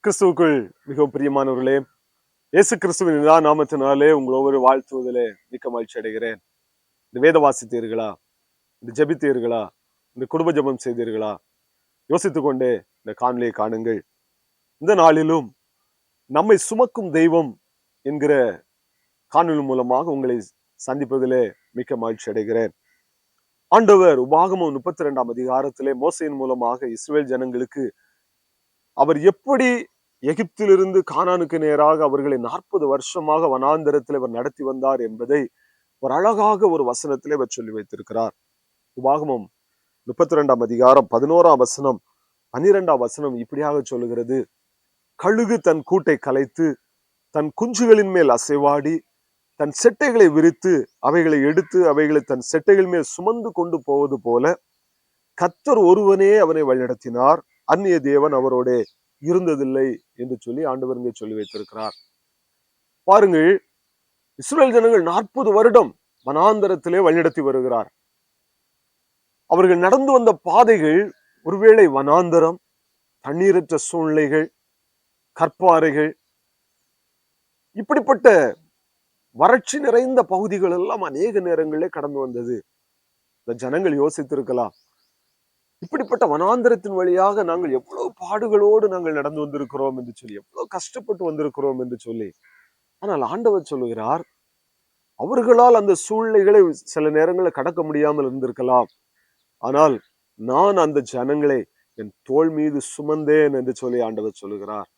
கிறிஸ்துவுக்குள் மிகவும் பிரியமானவர்களே, இயேசு கிறிஸ்துவின் நாமத்தினாலே உங்கள் ஒவ்வொரு வாழ்த்துவதிலே மிக்க மகிழ்ச்சி அடைகிறேன். இந்த வேத வாசித்தீர்களா? இந்த ஜெபித்தீர்களா? இந்த குடும்ப ஜெபம் செய்தீர்களா? யோசித்துக் கொண்டே இந்த காணொலியை காணுங்கள். இந்த நாளிலும் நம்மை சுமக்கும் தெய்வம் என்கிற காணொலி மூலமாக உங்களை சந்திப்பதிலே மிக்க மகிழ்ச்சி அடைகிறேன். ஆண்டவர் உபாகமம் 32 அதிகாரத்திலே மோசையின் மூலமாக இஸ்ரவேல் ஜனங்களுக்கு அவர் எப்படி எகிப்திலிருந்து கானானுக்கு நேராக அவர்களை 40 வருஷமாக வனாந்தரத்தில் அவர் நடத்தி வந்தார் என்பதை ஒரு அழகாக ஒரு வசனத்திலே அவர் சொல்லி வைத்திருக்கிறார். உபாகமம் 32 அதிகாரம் 11 வசனம் 12 வசனம் இப்படியாக சொல்லுகிறது. கழுகு தன் கூட்டை கலைத்து தன் குஞ்சுகளின் மேல் அசைவாடி தன் செட்டைகளை விரித்து அவைகளை எடுத்து அவைகளை தன் செட்டைகள் மேல் சுமந்து கொண்டு போவது போல கர்த்தர் ஒருவனே அவனை வழிநடத்தினார், அந்நிய தேவன் அவரோட இருந்ததில்லை என்று சொல்லி ஆண்டவர் இங்கே சொல்லி வைத்திருக்கிறார். பாருங்கள், இஸ்ரவேல் ஜனங்கள் 40 வருடம் வனாந்தரத்திலே வழிநடத்தி வருகிறார். அவர்கள் நடந்து வந்த பாதைகள் ஒருவேளை வனாந்தரம், தண்ணீரற்ற சூழ்நிலைகள், கற்பாறைகள், இப்படிப்பட்ட வறட்சி நிறைந்த பகுதிகள் எல்லாம் அநேக நேரங்களிலே கடந்து வந்தது. இந்த ஜனங்கள் யோசித்திருக்கலாம், இப்படிப்பட்ட வனாந்தரத்தின் வழியாக நாங்கள் எவ்வளவு பாடுகளோடு நாங்கள் நடந்து வந்திருக்கிறோம் என்று சொல்லி, எவ்வளவு கஷ்டப்பட்டு வந்திருக்கிறோம் என்று சொல்லி. ஆனால் ஆண்டவர் சொல்லுகிறார், அவர்களால் அந்த சூழ்நிலைகளை சில நேரங்களில் கடக்க முடியாமல் இருந்திருக்கலாம், ஆனால் நான் அந்த ஜனங்களை என் தோள் மீது சுமந்தேன் என்று சொல்லி ஆண்டவர் சொல்லுகிறார்.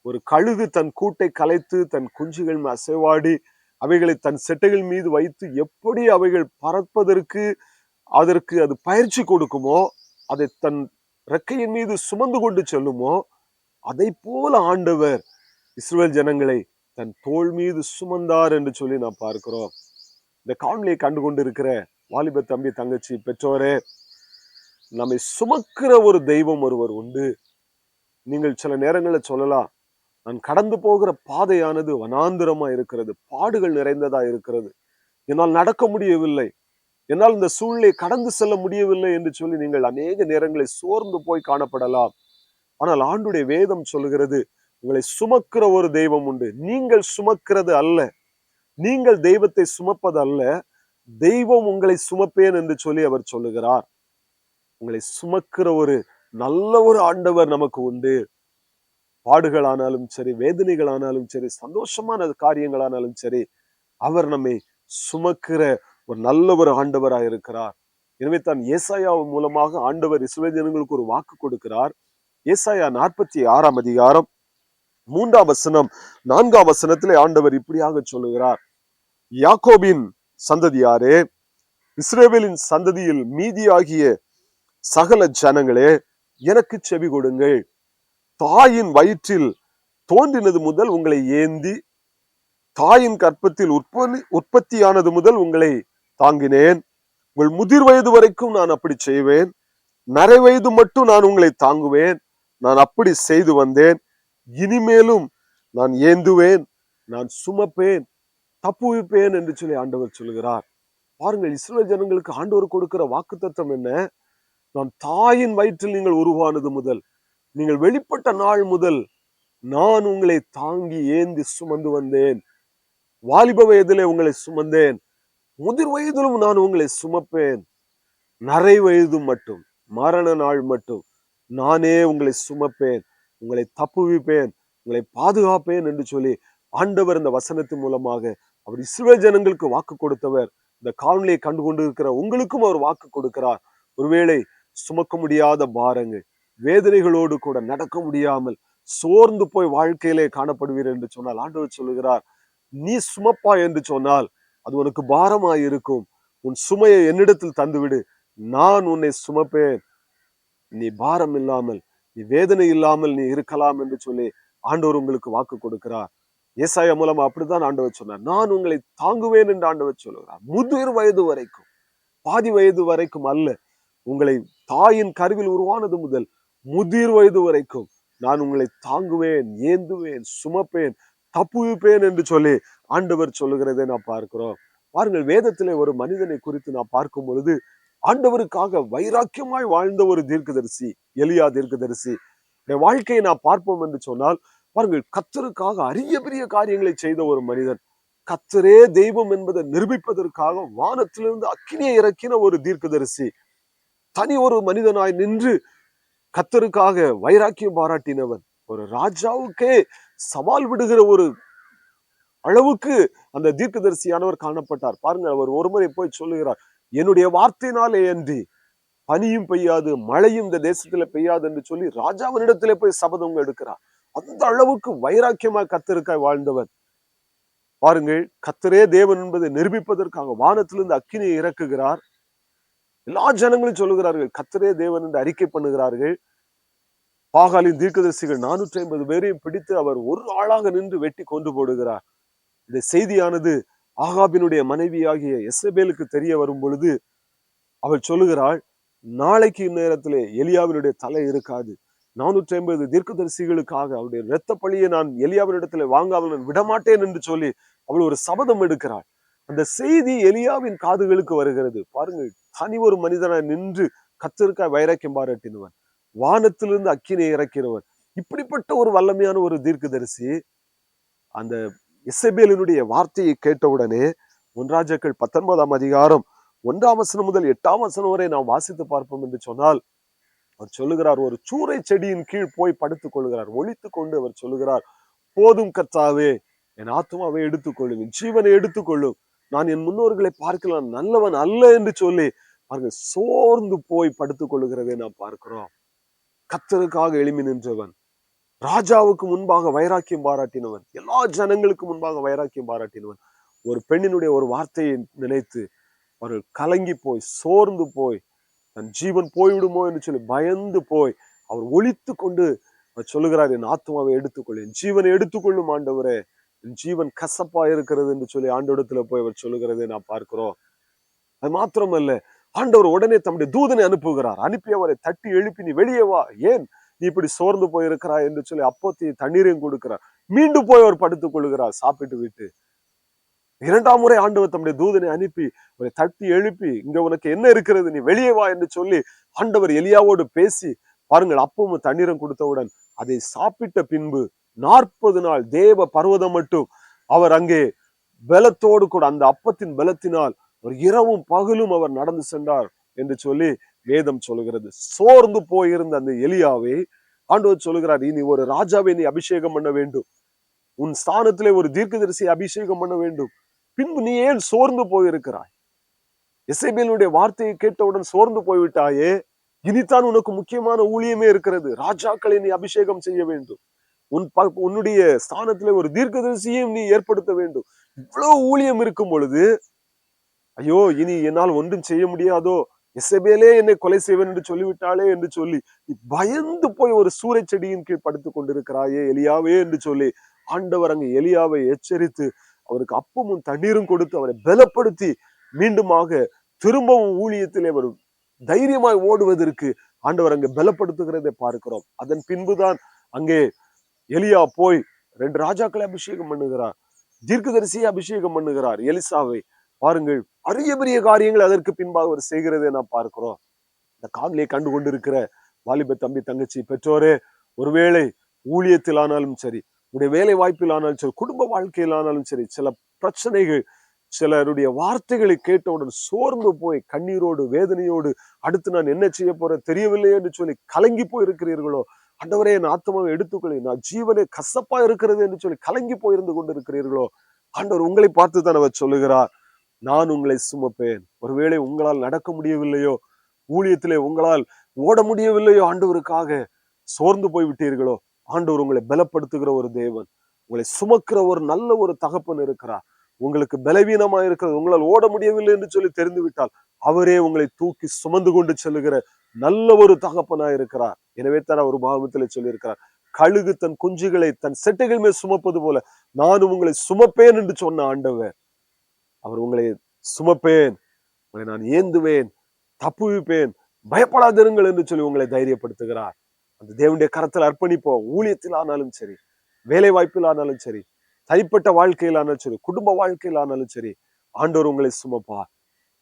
ஒரு கழுகு தன் கூட்டை கலைத்து தன் குஞ்சுகள் அசைவாடி அவைகளை தன் செட்டைகள் மீது வைத்து எப்படி அவைகள் பறப்பதற்கு அதற்கு அது பயிற்சி கொடுக்குமோ, அதை தன் ரெக்கையின் மீது சுமந்து கொண்டு செல்லுமோ, அதை போல ஆண்டவர் இஸ்ரவேல் ஜனங்களை தன் தோள் மீது சுமந்தார் என்று சொல்லி நாம் பார்க்கிறோம். இந்த காணொலியை கண்டு கொண்டு இருக்கிற வாலிப தம்பி தங்கச்சி பெற்றோரே, நம்மை சுமக்கிற ஒரு தெய்வம் ஒருவர் உண்டு. நீங்கள் சில நேரங்களில் சொல்லலாம், நான் கடந்து போகிற பாதையானது வனாந்திரமா இருக்கிறது, பாடுகள் நிறைந்ததா இருக்கிறது, என்னால் நடக்க முடியவில்லை, என்னால் இந்த சூழ்நிலையை கடந்து செல்ல முடியவில்லை என்று சொல்லி நீங்கள் அநேக நேரங்களில் சோர்ந்து போய் காணப்படலாம். ஆனால் ஆண்டுடைய வேதம் சொல்லுகிறது, உங்களை சுமக்கிற ஒரு தெய்வம் உண்டு. நீங்கள் சுமக்கிறது அல்ல, நீங்கள் தெய்வத்தை சுமப்பது அல்ல, தெய்வம் உங்களை சுமப்பேன் என்று சொல்லி அவர் சொல்லுகிறார். உங்களை சுமக்கிற ஒரு நல்ல ஒரு ஆண்டவர் நமக்கு உண்டு. பாடுகளானாலும் சரி, வேதனைகளானாலும் சரி, சந்தோஷமான காரியங்களானாலும் சரி, அவர் நம்மை சுமக்கிற ஒரு நல்ல ஒரு ஆண்டவராக இருக்கிறார். எனவே தான் ஏசாயா மூலமாக ஆண்டவர் இஸ்ரவேல் ஜனங்களுக்கு ஒரு வாக்கு கொடுக்கிறார். ஏசாயா 46 அதிகாரம் 3 வசனம் 4 வசனத்திலே ஆண்டவர் இப்படியாக சொல்லுகிறார். யாக்கோபின் சந்ததியாரே, இஸ்ரவேலின் சந்ததியில் மீதியாகிய சகல ஜனங்களே, எனக்கு செவி கொடுங்கள். தாயின் வயிற்றில் தோன்றினது முதல் உங்களை ஏந்தி தாயின் கற்பத்தில் உற்பத்தியானது முதல் உங்களை தாங்கினேன். உங்கள் முதிர் வயது வரைக்கும் நான் அப்படி செய்வேன். நரை வயது மட்டும் நான் உங்களை தாங்குவேன். நான் அப்படி செய்து வந்தேன். இனிமேலும் நான் ஏந்துவேன், நான் சுமப்பேன், தப்புவிப்பேன் என்று சொல்லி ஆண்டவர் சொல்கிறார். பாருங்கள், இஸ்ரவேல் ஜனங்களுக்கு ஆண்டவர் கொடுக்கிற வாக்குத்தத்தம் என்ன? நான் தாயின் வயிற்றில் நீங்கள் உருவானது முதல், நீங்கள் வெளிப்பட்ட நாள் முதல் நான் உங்களை தாங்கி ஏந்தி சுமந்து வந்தேன். வாலிப வயதிலே உங்களை சுமந்தேன், முதிர் வயதிலும் நான் உங்களை சுமப்பேன், நரை வயது மட்டும், மரண நாள் மட்டும் நானே உங்களை சுமப்பேன், உங்களை தப்புவிப்பேன், உங்களை பாதுகாப்பேன் என்று சொல்லி ஆண்டவர் இந்த வசனத்தின் மூலமாக அவர் இஸ்ரவேல் ஜனங்களுக்கு வாக்கு கொடுத்தவர். இந்த காணொலியை கண்டு கொண்டு இருக்கிற உங்களுக்கும் அவர் வாக்கு கொடுக்கிறார். ஒருவேளை சுமக்க முடியாத பாரங்கள், வேதனைகளோடு கூட நடக்க முடியாமல் சோர்ந்து போய் வாழ்க்கையிலே காணப்படுவீர் என்று சொன்னால் ஆண்டவர் சொல்லுகிறார், நீ சுமப்பா என்று சொன்னால் அது உனக்கு பாரமாய் இருக்கும். உன் சுமையை என்னிடத்தில் தந்துவிடு, நான் உன்னை சுமப்பேன், நீ பாரம் இல்லாமல், நீ வேதனை இல்லாமல் நீ இருக்கலாம் என்று சொல்லி ஆண்டவர் உங்களுக்கு வாக்கு கொடுக்கிறார். ஏசாயா மூலமா அப்படித்தான் ஆண்டவர் சொன்னார், நான் உங்களை தாங்குவேன் என்று ஆண்டவர் சொல்லுகிறார். முதிர் வயது வரைக்கும், பாதி வயது வரைக்கும் அல்ல, உங்களை தாயின் கருவில் உருவானது முதல் முதிர் வயது வரைக்கும் நான் உங்களை தாங்குவேன், ஏந்துவேன், சுமப்பேன், தப்புவிப்பேன் என்று சொல்லி ஆண்டவர் சொல்லுகிறதை நான் பார்க்கிறோம். பாருங்கள், வேதத்திலே ஒரு மனிதனை குறித்து நான் பார்க்கும் பொழுது, ஆண்டவருக்காக வைராக்கியமாய் வாழ்ந்த ஒரு தீர்க்கதரிசி எலியா தீர்க்கதரிசி. வாழ்க்கையை நான் பார்ப்போம் என்று சொன்னால், பாருங்கள், கர்த்தருக்காக அரிய பெரிய காரியங்களை செய்த ஒரு மனிதன். கர்த்தரே தெய்வம் என்பதை நிரூபிப்பதற்காக வானத்திலிருந்து அக்கினியை இறக்கின ஒரு தீர்க்கதரிசி. தனி ஒரு மனிதனாய் நின்று கர்த்தருக்காக வைராக்கியம் பாராட்டினவன். ஒரு ராஜாவுக்கே சவால் விடுகிற ஒரு அளவுக்கு அந்த தீர்க்கதரிசியானவர் காணப்பட்டார். பாருங்க, அவர் ஒருமுறை போய் சொல்லுகிறார், என்னுடைய வார்த்தையினாலே அன்றி பனியும் பெய்யாது, மழையும் இந்த தேசத்துல பெய்யாது என்று சொல்லி ராஜாவினிடத்திலே போய் சபதம் எடுக்கிறார். அந்த அளவுக்கு வைராக்கியமா கர்த்தருக்காய் வாழ்ந்தவர். பாருங்கள், கர்த்தரே தேவன் என்பதை நிரூபிப்பதற்காக வானத்திலிருந்து அக்கினியை இறக்குகிறார். எல்லா ஜனங்களும் சொல்லுகிறார்கள், கர்த்தரே தேவன் என்று அறிக்கை பண்ணுகிறார்கள். பாகாலின் தீர்க்கதரிசிகள் 450 பேரையும் பிடித்து அவர் ஒரு ஆளாக நின்று வெட்டி கொண்டு போடுகிறார். இந்த செய்தியானது ஆகாபினுடைய மனைவியாகிய எசபேலுக்கு தெரிய வரும் பொழுது அவள் சொல்லுகிறாள், நாளைக்கு இந்நேரத்திலே எலியாவினுடைய தலை இருக்காது. 450 தீர்க்கதரிசிகளுக்காக அவருடைய இரத்த பழியை நான் எலியாவினிடத்திலே வாங்காமல் நான் விடமாட்டேன் என்று சொல்லி அவள் ஒரு சபதம் எடுக்கிறாள். அந்த செய்தி எலியாவின் காதுகளுக்கு வருகிறது. பாருங்கள், தனி ஒரு மனிதனாய் நின்று கர்த்தருக்காய் வைராக்கியம் பாராட்டினவன், வானத்திலிருந்து அக்கினியை இறக்கிறவன், இப்படிப்பட்ட ஒரு வல்லமையான ஒரு தீர்க்கதரிசி அந்த எசபேலினுடைய வார்த்தையை கேட்டவுடனே 1 ராஜாக்கள் 19ஆம் அதிகாரம் 1ஆம் வசனம் முதல் 8ஆம் வசனம் வரை நாம் வாசித்து பார்ப்போம் என்று சொன்னால், அவர் சொல்லுகிறார், ஒரு சூறை செடியின் கீழ் போய் படுத்துக் கொள்ளுகிறார். ஒளித்துக் கொண்டு அவர் சொல்லுகிறார், போதும் கர்த்தாவே, என் ஆத்துமாவை எடுத்துக்கொள்ளும், என் ஜீவனை எடுத்துக்கொள்ளும், நான் என் முன்னோர்களை பார்க்கலாம் நல்லவன் அல்ல என்று சொல்லி பாருங்க, சோர்ந்து போய் படுத்துக் கொள்ளுகிறதை நாம் பார்க்கிறோம். கர்த்தருக்காக எழும்பி நின்றவன், ராஜாவுக்கு முன்பாக வைராக்கியம் பாராட்டினவன், எல்லா ஜனங்களுக்கு முன்பாக வைராக்கியம் பாராட்டினவன், ஒரு பெண்ணினுடைய ஒரு வார்த்தையை நினைத்து அவர்கள் கலங்கி போய் சோர்ந்து போய் தன் ஜீவன் போய்விடுமோ என்று சொல்லி பயந்து போய் அவர் ஒளித்து கொண்டு அவர் சொல்லுகிறார், என் ஆத்மாவை எடுத்துக்கொள்ளு, என் ஜீவனை எடுத்துக்கொள்ளும் ஆண்டவரே, என் ஜீவன் கசப்பா இருக்கிறது என்று சொல்லி ஆண்டவரிடத்துல போய் அவர் சொல்லுகிறதை நான் பார்க்கிறோம். அது மாத்திரமல்ல, ஆண்டவர் உடனே தம்முடைய தூதனை அனுப்புகிறார். அனுப்பி அவரை தட்டி எழுப்பி, நீ வெளியே வா, ஏன் நீ இப்படி சோர்ந்து போயிருக்கிறாய் என்று சொல்லி அப்பத்தையும் தண்ணீரையும் கொடுக்கிறார். மீண்டும் போய் அவர் படுத்துக் கொள்ளுகிறார் சாப்பிட்டு விட்டு. 2ஆம் முறை ஆண்டவர் தம்முடைய தூதனை அனுப்பி அவரை தட்டி எழுப்பி, இங்க உனக்கு என்ன இருக்கிறது, நீ வெளியே வா என்று சொல்லி ஆண்டவர் எலியாவோடு பேசி பாருங்கள், அப்பமும் தண்ணீரும் கொடுத்தவுடன் அதை சாப்பிட்ட பின்பு 40 நாள் தேவ பர்வதம் மட்டும் அவர் அங்கே பலத்தோடு கூட அந்த அப்பத்தின் பலத்தினால் ஒரு இரவும் பகலும் அவர் நடந்து சென்றார் என்று சொல்லி வேதம் சொல்லுகிறது. சோர்ந்து போயிருந்த அந்த எலியாவை ஆண்டவர் சொல்லுகிறார், இனி ஒரு ராஜாவை நீ அபிஷேகம் பண்ண வேண்டும், உன் ஸ்தானத்திலே ஒரு தீர்க்கதரிசியை அபிஷேகம் பண்ண வேண்டும், பின்பு நீ ஏன் சோர்ந்து போயிருக்கிறாய்? எசேபேலுடைய வார்த்தையை கேட்டவுடன் சோர்ந்து போய்விட்டாயே, இனித்தான் உனக்கு முக்கியமான ஊழியமே இருக்கிறது. ராஜாக்களை நீ அபிஷேகம் செய்ய வேண்டும், உன்னுடைய ஸ்தானத்திலே ஒரு தீர்க்கதரிசியையும் நீ ஏற்படுத்த வேண்டும். இவ்வளவு ஊழியம் இருக்கும் பொழுது, ஐயோ இனி என்னால் ஒன்றும் செய்ய முடியாதோ, எசபேலே என்னை கொலை செய்வேன் என்று சொல்லிவிட்டாளே என்று சொல்லி நீ பயந்து போய் ஒரு சூறை செடியின் கீழ் படுத்துக் கொண்டிருக்கிறாயே எலியாவே என்று சொல்லி ஆண்டவர் அங்கு எலியாவை எச்சரித்து அவருக்கு அப்பமும் தண்ணீரும் கொடுத்து அவரை பலப்படுத்தி மீண்டுமாக திரும்பவும் ஊழியத்திலே அவர் தைரியமாய் ஓடுவதற்கு ஆண்டவர் அங்கு பலப்படுத்துகிறதை பார்க்கிறோம். அதன் பின்புதான் அங்கே எலியா போய் 2 ராஜாக்களை அபிஷேகம் பண்ணுகிறார், தீர்க்கதரிசியை அபிஷேகம் பண்ணுகிறார், எலிசாவை. பாருங்கள், அரிய பெரிய காரியங்கள் அதற்கு பின்பாக அவர் செய்கிறதை நாம் பார்க்கிறோம். இந்த காணொலியை கண்டு கொண்டிருக்கிற வாலிப தம்பி தங்கச்சி பெற்றோரே, ஒருவேளை ஊழியத்தில் ஆனாலும் சரி, உடைய வேலை வாய்ப்பில் ஆனாலும் சரி, குடும்ப வாழ்க்கையில் ஆனாலும் சரி, சில பிரச்சனைகள், சிலருடைய வார்த்தைகளை கேட்டவுடன் சோர்ந்து போய் கண்ணீரோடு வேதனையோடு அடுத்து நான் என்ன செய்ய போறேன் தெரியவில்லை என்று சொல்லி கலங்கி போய் இருக்கிறீர்களோ, ஆண்டவரே என் ஆத்மாவை எடுத்துக்கொள்ளி, நான் ஜீவனே கசப்பா இருக்கிறது என்று சொல்லி கலங்கி போயிருந்து கொண்டு இருக்கிறீர்களோ, ஆண்டவர் உங்களை பார்த்து தான் அவர் சொல்லுகிறார், நான் உங்களை சுமப்பேன். ஒருவேளை உங்களால் நடக்க முடியவில்லையோ, ஊழியத்திலே உங்களால் ஓட முடியவில்லையோ, ஆண்டவருக்காக சோர்ந்து போய் விட்டீர்களோ, ஆண்டவர் உங்களை பலப்படுத்துகிற ஒரு தேவன், உங்களை சுமக்கிற ஒரு நல்ல ஒரு தகப்பன் இருக்கிறார். உங்களுக்கு பலவீனமா இருக்கிறது, உங்களால் ஓட முடியவில்லை என்று சொல்லி தெரிந்து விட்டால் அவரே உங்களை தூக்கி சுமந்து கொண்டு செல்லுகிற நல்ல ஒரு தகப்பனா இருக்கிறார். எனவே தான் அவர் பாகவத்திலே சொல்லி இருக்கிறார், கழுகு தன் குஞ்சுகளை தன் செட்டைகள் மேல் சுமப்பது போல நானும் உங்களை சுமப்பேன் என்று சொன்ன ஆண்டவர், அவர் உங்களை சுமப்பேன், உங்களை நான் ஏந்துவேன், தப்புவிப்பேன், பயப்படாதிருங்கள் என்று சொல்லி உங்களை தைரியப்படுத்துகிறார். அந்த தேவனுடைய கரத்தில் அர்ப்பணிப்போம். ஊழியத்தில் ஆனாலும் சரி, வேலை வாய்ப்பில் ஆனாலும் சரி, தனிப்பட்ட வாழ்க்கையில் ஆனாலும் சரி, குடும்ப வாழ்க்கையில் ஆனாலும் சரி, ஆண்டவர் உங்களை சுமப்பார்,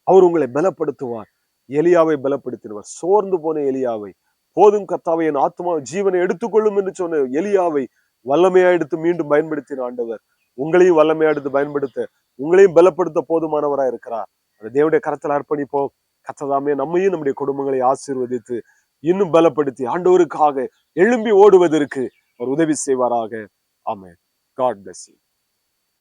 அவர் உங்களை பலப்படுத்துவார். எலியாவை பலப்படுத்தினவர், சோர்ந்து போன எலியாவை போதும் கர்த்தாவே, என் ஆத்மா ஜீவனை எடுத்துக்கொள்ளும் என்று சொன்ன எலியாவை வல்லமையா எடுத்து மீண்டும் பயன்படுத்தின ஆண்டவர் உங்களையும் வல்லமையா எடுத்து பயன்படுத்த, உங்களையும் பலப்படுத்த போதுமானவராய் இருக்கிறார். அந்த தேவனுடைய கரத்தில் அர்ப்பணிப்போம். கர்த்ததாமே நம்மையும் நம்முடைய குடும்பங்களை ஆசீர்வதித்து இன்னும் பலப்படுத்தி ஆண்டவருக்காக எழும்பி ஓடுவதற்கு அவர் உதவி செய்வாராக. ஆமென். God bless you.